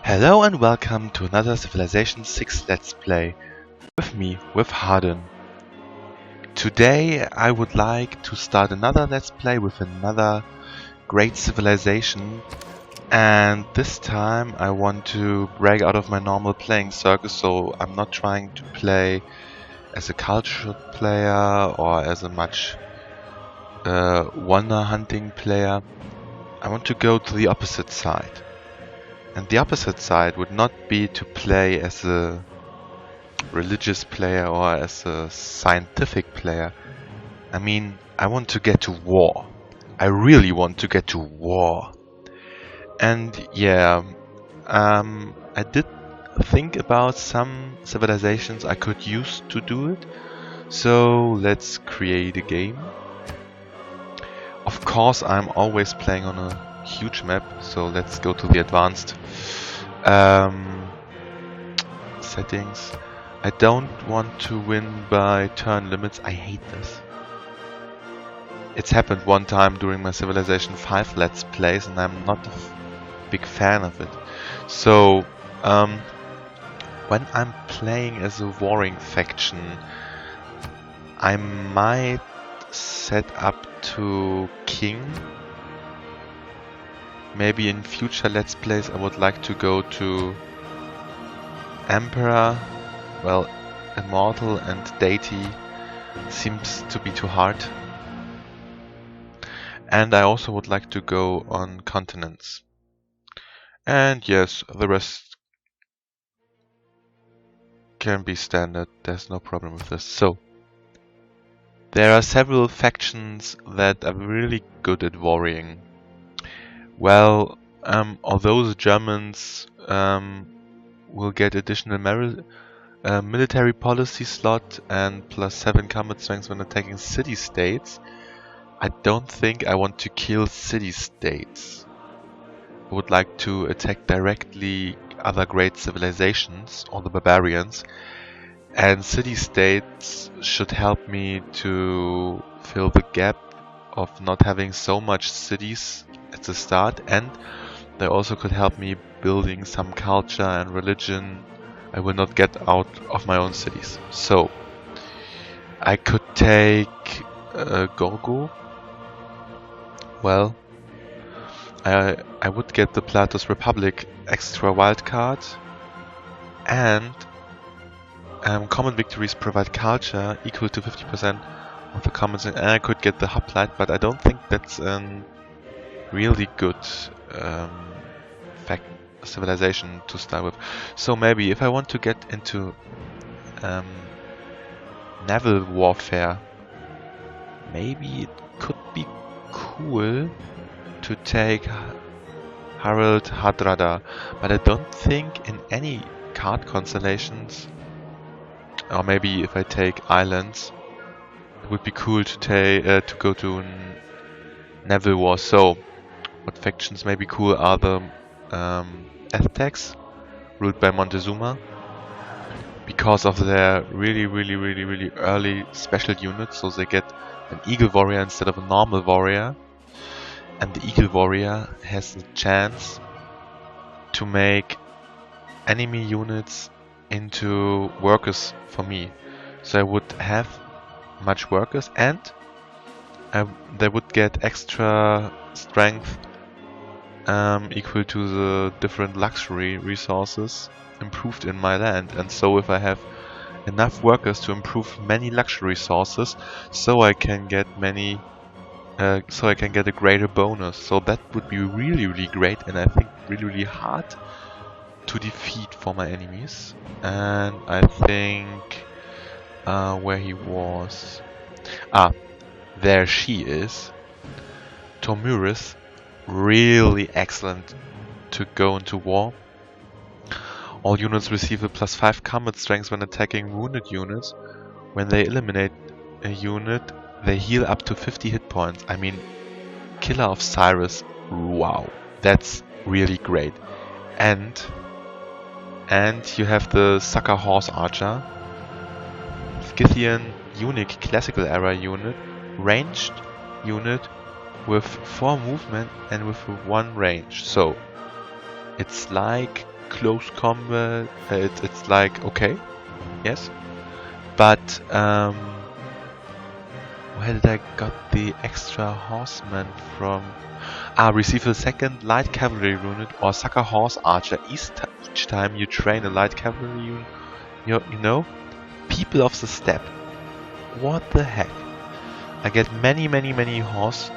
Hello and welcome to another Civilization 6 Let's Play with me, with Harden. Today I would like to start another Let's Play with another great civilization, and this time I want to break out of my normal playing circle, so I'm not trying to play as a cultural player or as a much wonder hunting player. I want to go to the opposite side. And the opposite side would not be to play as a religious player or as a scientific player. I mean, I want to get to war. I really want to get to war. And yeah, I did think about some civilizations I could use to do it. So let's create a game. Of course, I'm always playing on a huge map, so let's go to the advanced settings. I don't want to win by turn limits. I hate this. It's happened one time during my Civilization 5 Let's Plays, and I'm not a big fan of it. So, when I'm playing as a warring faction, I might set up to king. Maybe in future Let's Plays I would like to go to Emperor. Well, Immortal and Deity seems to be too hard. And I also would like to go on continents. And yes, the rest can be standard, there's no problem with this. So, there are several factions that are really good at warring. Well, although the Germans will get additional military policy slot and +7 combat strength when attacking city-states, I don't think I want to kill city-states. I would like to attack directly other great civilizations or the barbarians, and city-states should help me to fill the gap of not having so much cities at the start, and they also could help me building some culture and religion I will not get out of my own cities. So, I could take Gorgo. Well, I would get the Platos Republic extra wildcard, and common victories provide culture equal to 50% of the commons, and I could get the hoplite, but I don't think that's a really good civilization to start with. So maybe if I want to get into naval warfare, maybe it could be cool to take Harald Hardrada, but I don't think in any card constellations, or maybe if I take islands, it would be cool to take to go to naval war. So, what factions may be cool are the Aztecs, ruled by Montezuma, because of their really early special units, so they get an Eagle Warrior instead of a normal warrior, and the Eagle Warrior has the chance to make enemy units into workers for me. So I would have much workers, and they would get extra strength equal to the different luxury resources improved in my land. And so if I have enough workers to improve many luxury resources, so I can get many so I can get a greater bonus. So that would be really great, and I think really hard to defeat for my enemies. And I think where he was, there she is, Tomuris. Really excellent to go into war. All units receive a +5 combat strength when attacking wounded units. When they eliminate a unit, they heal up to 50 hit points. I mean, Killer of Cyrus, wow, that's really great. And you have the Sucker Horse Archer, Scythian unique classical era unit, ranged unit with 4 movement and with 1 range. So it's like close combat, it's like, okay, yes. But, where did I got the extra horseman from? Receive a second light cavalry unit or sucker horse archer each time you train a light cavalry unit. You know? People of the steppe. What the heck? I get many horse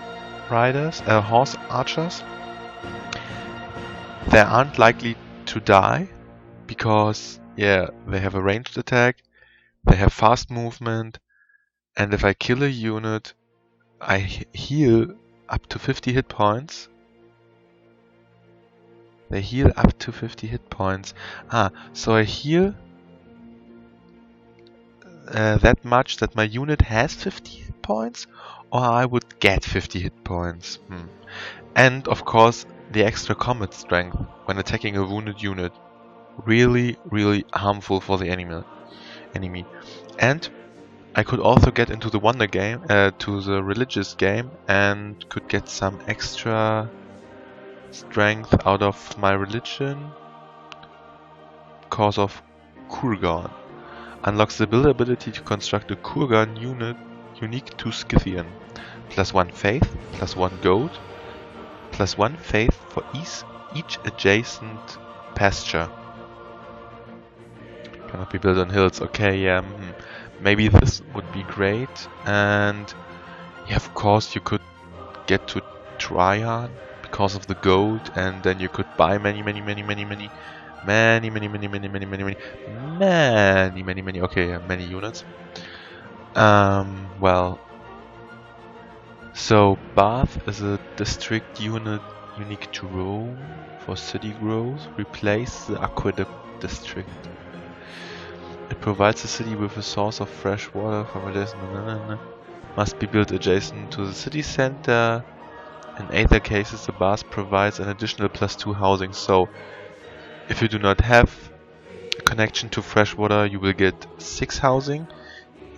riders, horse archers. They aren't likely to die because, yeah, they have a ranged attack, they have fast movement, and if I kill a unit, I heal up to 50 hit points. They heal up to 50 hit points. So I heal that much that my unit has 50 hit points, or I would get 50 hit points. And of course, the extra combat strength when attacking a wounded unit. Really harmful for the enemy. And I could also get into the wonder game, to the religious game, and could get some extra strength out of my religion because of Kurgan. Unlocks the ability to construct a Kurgan unit unique to Scythian. +1 faith, +1 gold, +1 faith for each adjacent pasture. Cannot be built on hills. Okay, yeah. Maybe this would be great. And yeah, of course you could get to Triad because of the gold, and then you could buy many units. Well, so Bath is a district unit unique to Rome for city growth. Replace the aqueduct district. It provides the city with a source of fresh water from adjacent. Must be built adjacent to the city center. In either cases, the bath provides an additional +2 housing. So, if you do not have a connection to fresh water, you will get 6 housing.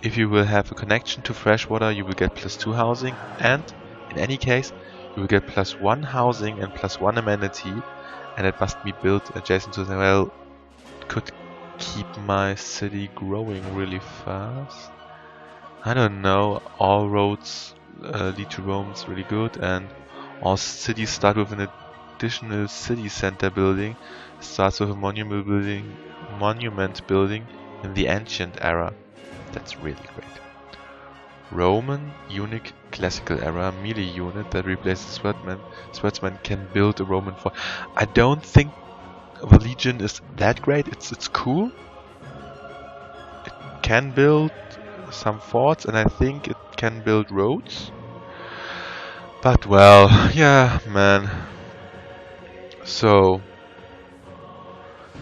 If you will have a connection to fresh water, you will get +2 housing. And in any case, you will get +1 housing and +1 amenity. And it must be built adjacent to the well. Could keep my city growing really fast. I don't know, all roads lead to Rome is really good, and all cities start with an additional city center building. Starts with a monument building in the ancient era. That's really great. Roman unique classical era melee unit that replaces Swordsman. Swordsman can build a Roman fort. I don't think the Legion is that great. It's cool. It can build some forts, and I think it can build roads. But well, yeah, man. So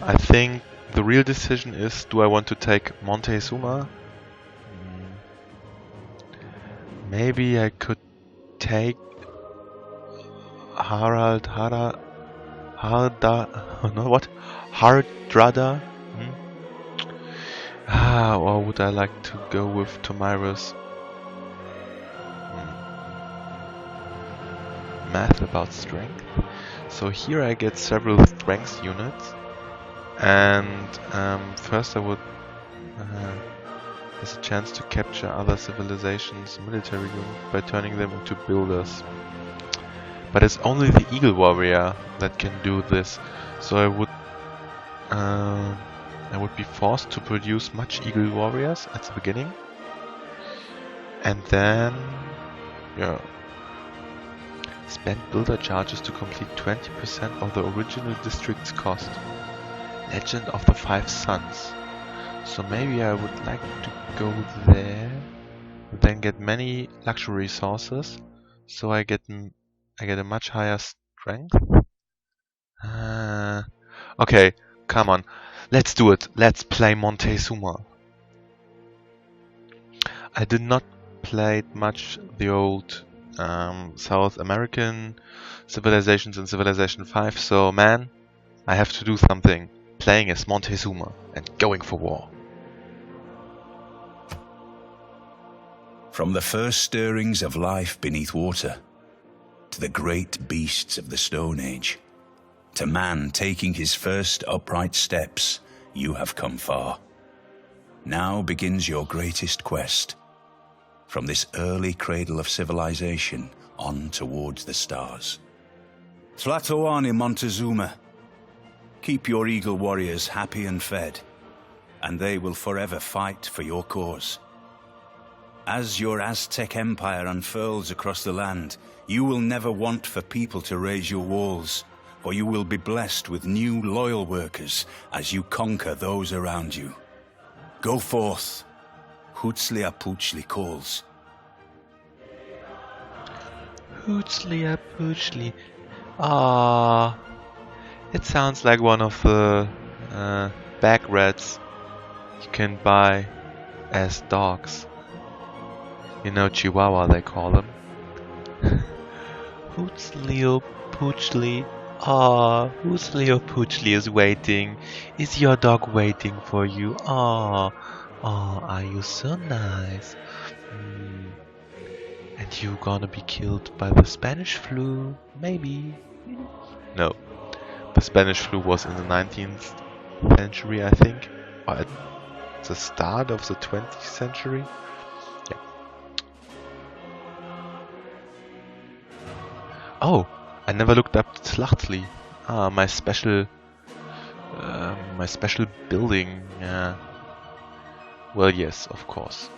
I think the real decision is: do I want to take Montezuma? Maybe I could take Hardrada. Or would I like to go with Tomirus? Math about strength. So here I get several strength units, and first I would has a chance to capture other civilizations' military units by turning them into builders. But it's only the Eagle Warrior that can do this, so I would be forced to produce much Eagle Warriors at the beginning, and then, yeah, spend builder charges to complete 20% of the original district's cost. Legend of the Five Suns. So maybe I would like to go there, then get many luxury resources, so I get a much higher strength. Okay, come on, let's do it. Let's play Montezuma. I did not play much the old South American civilizations in Civilization 5, so man, I have to do something. Playing as Montezuma and going for war. From the first stirrings of life beneath water to the great beasts of the Stone Age, To man taking his first upright steps, you have come far. Now begins your greatest quest. From this early cradle of civilization on towards the stars. Tlatoani Montezuma, keep your eagle warriors happy and fed, and they will forever fight for your cause. As your Aztec empire unfurls across the land, you will never want for people to raise your walls, for you will be blessed with new loyal workers as you conquer those around you. Go forth, Hutzliapuchli calls. Hutzliapuchli. Ah, it sounds like one of the bag rats you can buy as dogs. You know, Chihuahua they call them. Hutzliapuchli. Ah, Hutzliapuchli is waiting. Is your dog waiting for you? Ah, are you so nice? And you gonna be killed by the Spanish flu? Maybe. No. The Spanish flu was in the 19th century, I think. Or at the start of the 20th century. Yeah. Oh, I never looked up Tlachtli. Ah, my special building. Yeah. Well, yes, of course.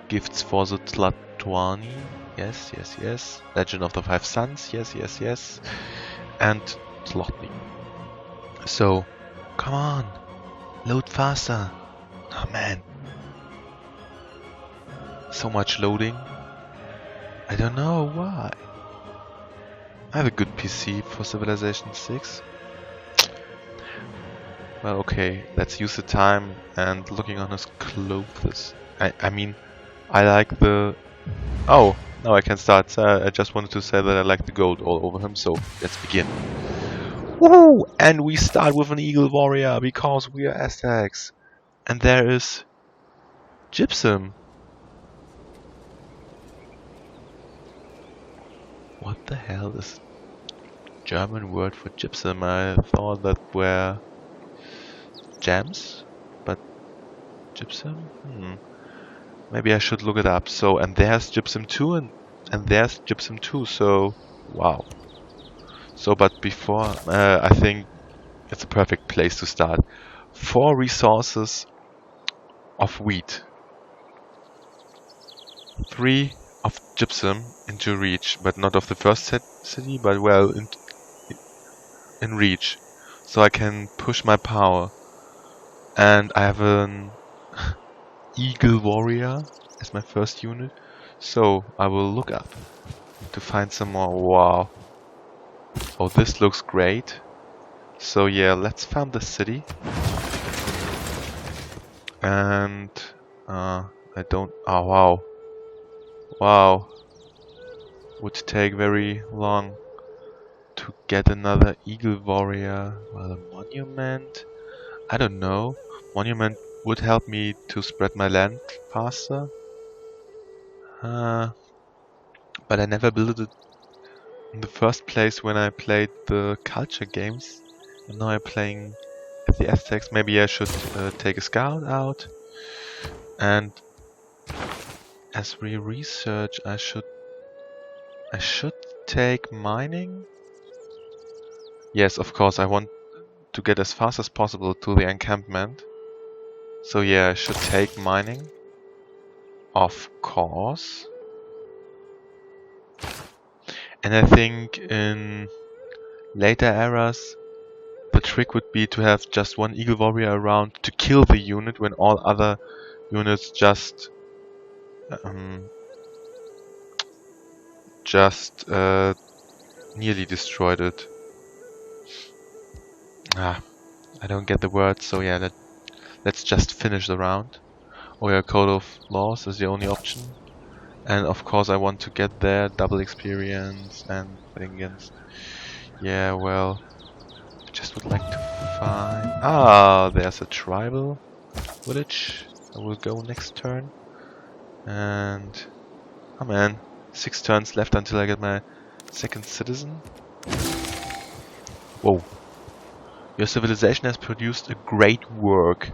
Gifts for the Tlatoani. Yes, yes, yes. Legend of the Five Sons. Yes, yes, yes. And Tlotli. So, come on. Load faster. Oh man. So much loading. I don't know why. I have a good PC for Civilization 6. Well, okay. Let's use the time and looking on his clothes. I mean, I like the... Oh, now I can start. I just wanted to say that I like the gold all over him, so let's begin. Woohoo! And we start with an eagle warrior, because we are Aztecs. And there is... gypsum. What the hell is German word for gypsum? I thought that were... gems? But... gypsum? Maybe I should look it up. So, and there's gypsum 2 and there's gypsum 2, so wow. So, but before, I think it's a perfect place to start. 4 resources of wheat. 3 of gypsum into reach, but not of the first city, but well, in reach. So I can push my power. And I have an... Eagle Warrior as my first unit, so I will look up to find some more. Wow. Oh, this looks great. So yeah, let's found the city. And I don't... Oh wow. Wow. Would take very long to get another Eagle Warrior. Well, a monument? I don't know. Monument would help me to spread my land faster. But I never built it in the first place when I played the culture games. And now I'm playing at the Aztecs. Maybe I should take a scout out. And as we research, I should take mining. Yes, of course, I want to get as fast as possible to the encampment. So yeah, I should take mining. Of course. And I think in later eras, the trick would be to have just one Eagle Warrior around to kill the unit when all other units just nearly destroyed it. I don't get the word, so yeah, let's just finish the round. Oh yeah, Code of Laws is the only option. And of course I want to get there, double experience and fighting against... Yeah, well... I just would like to find... Ah, there's a tribal village. I will go next turn. And... Oh man, 6 turns left until I get my Second citizen. Whoa. Your civilization has produced a great work.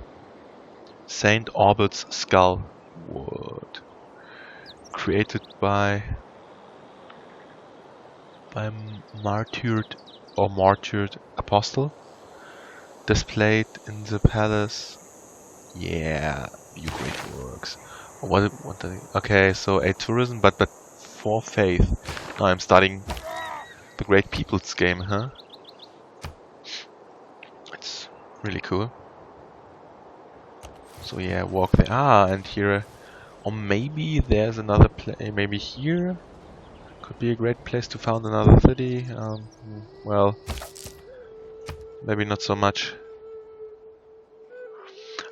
Saint Orbert's skull. What? Created by martyred apostle. Displayed in the palace. Yeah, you great works. Okay, so a tourism, but for faith. Now I'm starting the Great People's game, huh? It's really cool. So yeah, walk there. Ah, and here, or maybe there's another place. Maybe here could be a great place to found another city. Well, maybe not so much.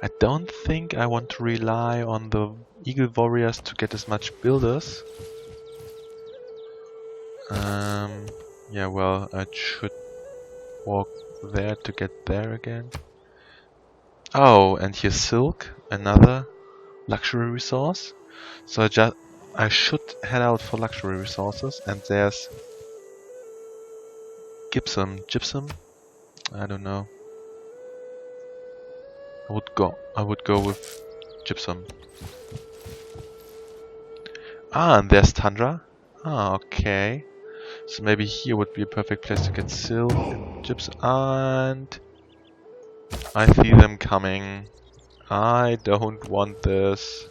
I don't think I want to rely on the Eagle Warriors to get as much builders. Yeah, well, I should walk there to get there again. Oh, and here's silk, another luxury resource. So I should head out for luxury resources. And there's gypsum. I don't know. I would go with gypsum. Ah, and there's tundra. Ah, okay. So maybe here would be a perfect place to get silk and gypsum. And I see them coming. I don't want this.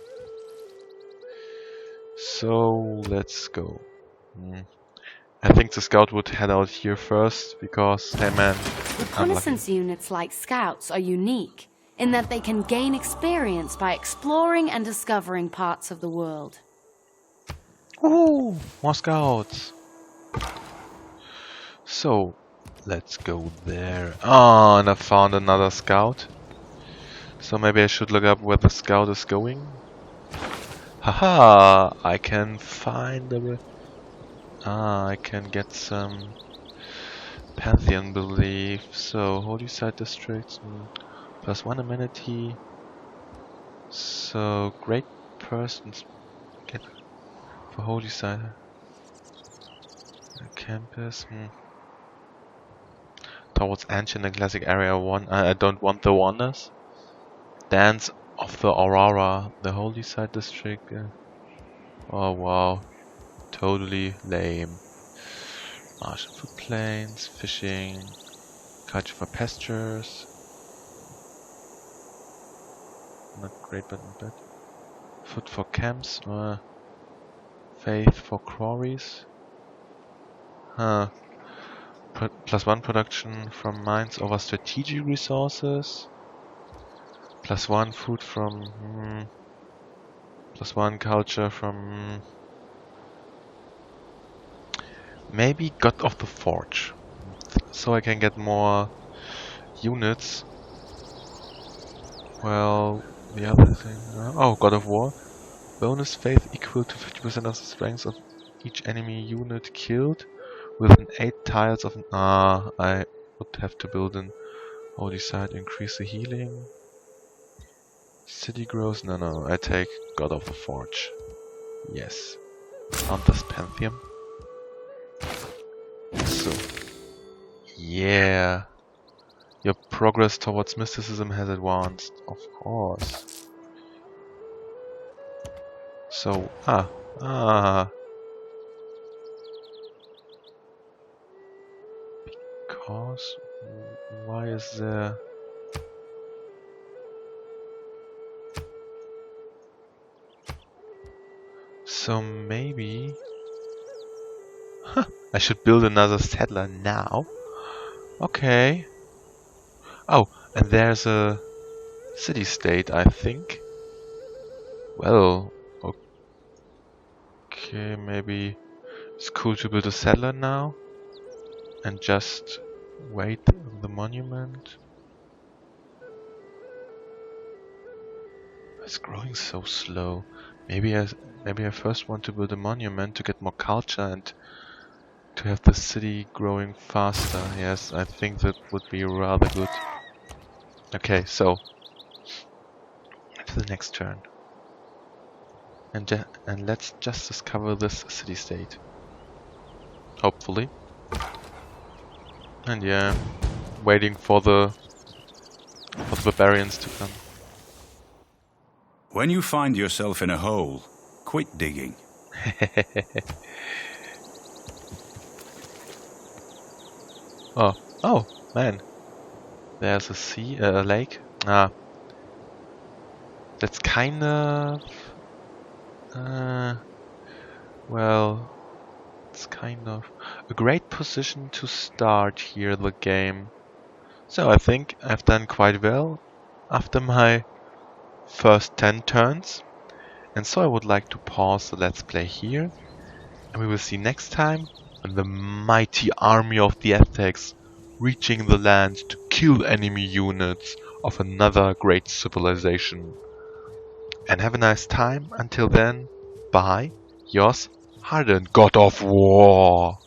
So let's go. I think the scout would head out here first because, hey man, reconnaissance units like scouts are unique in that they can gain experience by exploring and discovering parts of the world. Ooh, more scouts. So let's go there. Oh, and I found another scout. So maybe I should look up where the scout is going. Haha! I can find the. I can get some Pantheon belief. So holy site districts +1 amenity. So great persons get for holy site campus. Towards ancient and classic area 1. I don't want the wonders. Dance of the Aurora, the holy site district. Oh wow, totally lame. Martian food plains, fishing, culture for pastures. Not great, but not bad. Food for camps. Faith for quarries. Huh. +1 production from mines over strategic resources. +1 food from. +1 culture from. Maybe God of the Forge. So I can get more units. Well, the other thing. Oh, God of War. Bonus faith equal to 50% of the strength of each enemy unit killed within 8 tiles of. I would have to build an holy site, increase the healing. City growth? No, I take God of the Forge. Yes. On this Pantheon. So. Yeah. Your progress towards mysticism has advanced. Of course. So, because, why is there... So maybe... I should build another settler now. Okay. Oh, and there's a city-state, I think. Well, okay, maybe it's cool to build a settler now. And just wait on the monument. It's growing so slow. Maybe I first want to build a monument to get more culture and to have the city growing faster. Yes, I think that would be rather good. Okay, so to the next turn. And let's just discover this city-state. hopefully. And yeah, waiting for the barbarians to come. When you find yourself in a hole, quit digging. Oh, man. There's a sea, a lake. Ah. That's kind of... well... It's kind of a great position to start here the game. So I think I've done quite well after my first 10 turns. And so I would like to pause the Let's Play here. And we will see next time when the mighty army of the Aztecs reaching the land to kill enemy units of another great civilization. And have a nice time. Until then, bye. Yours, Hardened God of War.